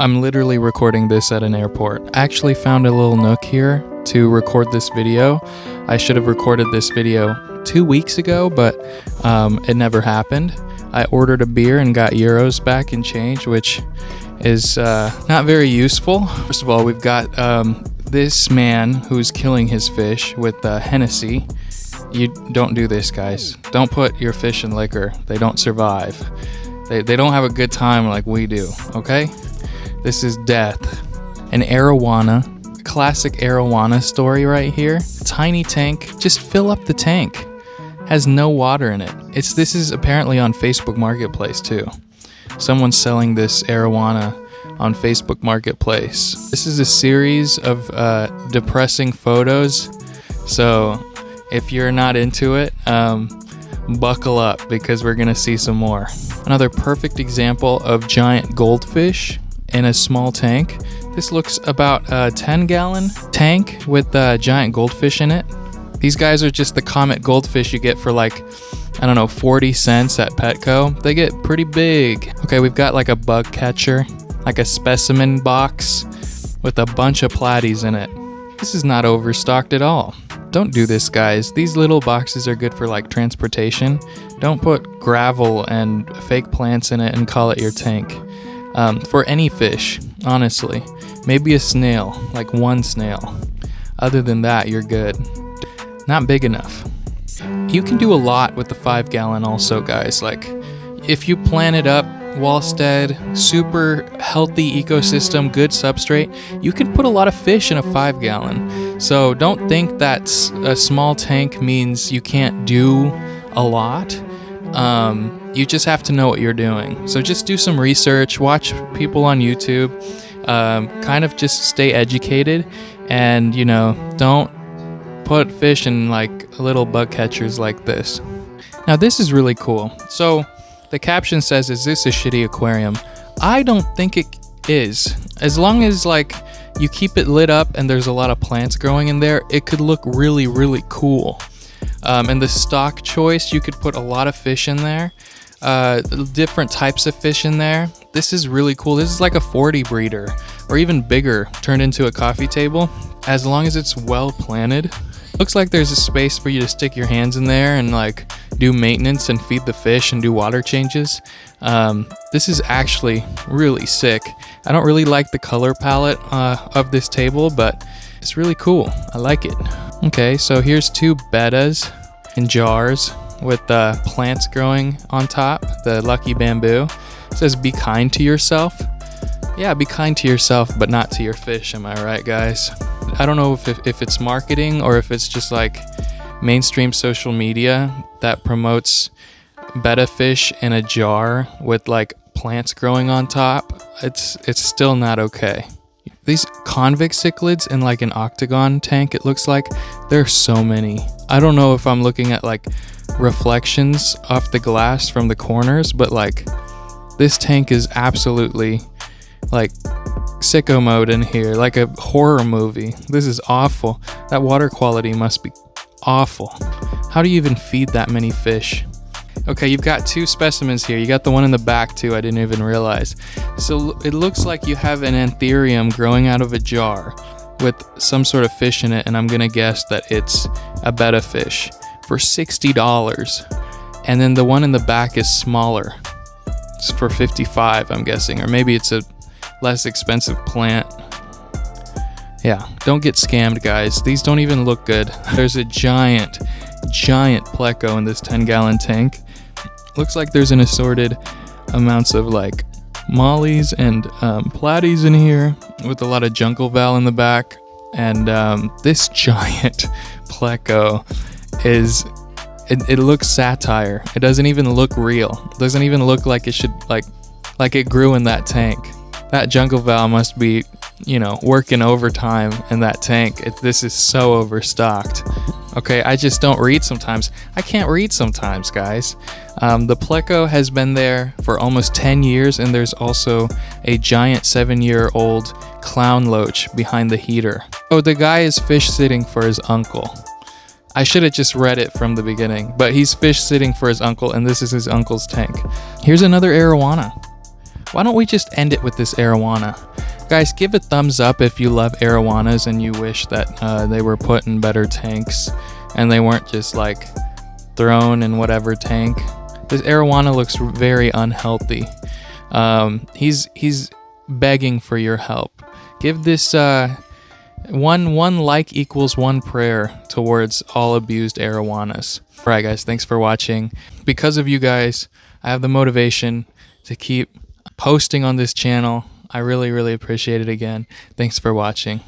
I'm literally recording this at an airport. I actually found a little nook here to record this video. I should have recorded this video 2 weeks ago, but it never happened. I ordered a beer and got euros back in change, which is not very useful. First of all, we've got this man who's killing his fish with Hennessy. You don't do this, guys. Don't put your fish in liquor. They don't survive. They don't have a good time like we do, okay? This is death. An Arowana, classic Arowana story right here. Tiny tank, just fill up the tank. Has no water in it. This is apparently on Facebook Marketplace too. Someone's selling this Arowana on Facebook Marketplace. This is a series of depressing photos, so if you're not into it, buckle up because we're gonna see some more. Another perfect example of giant goldfish in a small tank. This looks about a 10-gallon tank with giant goldfish in it. These guys are just the comet goldfish you get for like, I don't know, 40 cents at Petco. They get pretty big. Okay, we've got like a bug catcher, like a specimen box with a bunch of platies in it. This is not overstocked at all. Don't do this, guys. These little boxes are good for like transportation. Don't put gravel and fake plants in it and call it your tank. For any fish, honestly. Maybe a snail, like one snail. Other than that, you're good. Not big enough. You can do a lot with the 5-gallon also, guys. Like, if you plan it up, wallstead, super healthy ecosystem, good substrate, you can put a lot of fish in a 5-gallon. So don't think that a small tank means you can't do a lot. You just have to know what you're doing. So just do some research, watch people on YouTube, kind of just stay educated, and, you know, don't put fish in like little bug catchers like this. Now this is really cool. So the caption says, "Is this a shitty aquarium?" I don't think it is. As long as like you keep it lit up and there's a lot of plants growing in there, it could look really, really cool. And the stock choice, you could put a lot of fish in there, different types of fish in there. This is really cool. This is like a 40 breeder or even bigger turned into a coffee table. As long as it's well planted, looks like there's a space for you to stick your hands in there and like do maintenance and feed the fish and do water changes. This is actually really sick. I don't really like the color palette of this table, but it's really cool. I like it. Okay, so here's 2 bettas in jars with plants growing on top, the lucky bamboo. It says, "Be kind to yourself." Yeah, be kind to yourself, but not to your fish. Am I right, guys? I don't know if it's marketing or if it's just like mainstream social media that promotes betta fish in a jar with like plants growing on top. It's still not okay. These convict cichlids in like an octagon tank, it looks like. There are so many. I don't know if I'm looking at like reflections off the glass from the corners, but like this tank is absolutely like sicko mode in here, like a horror movie. This is awful. That water quality must be awful. How do you even feed that many fish? Okay, you've got 2 specimens here. You got the one in the back too, I didn't even realize. So it looks like you have an anthurium growing out of a jar with some sort of fish in it, and I'm gonna guess that it's a betta fish for $60. And then the one in the back is smaller. It's for $55, I'm guessing, or maybe it's a less expensive plant. Yeah, don't get scammed, guys. These don't even look good. There's a giant pleco in this 10-gallon tank. Looks like there's an assorted amounts of like mollies and platies in here with a lot of jungle val in the back. And this giant pleco is, it looks satire. It doesn't even look real. It doesn't even look like it should, like it grew in that tank. That jungle val must be, you know, working overtime in that tank. This is so overstocked. Okay, I just don't read sometimes. I can't read sometimes, guys. The pleco has been there for almost 10 years, and there's also a giant 7-year-old clown loach behind the heater. Oh, the guy is fish sitting for his uncle. I should have just read it from the beginning, but he's fish sitting for his uncle, and this is his uncle's tank. Here's another arowana. why don't we just end it with this arowana? Guys, give a thumbs up if you love arowanas and you wish that they were put in better tanks and they weren't just like thrown in whatever tank. This arowana looks very unhealthy. He's begging for your help. Give this one like equals one prayer towards all abused arowanas. Alright guys, thanks for watching. Because of you guys, I have the motivation to keep posting on this channel. I really, really appreciate it again. Thanks for watching.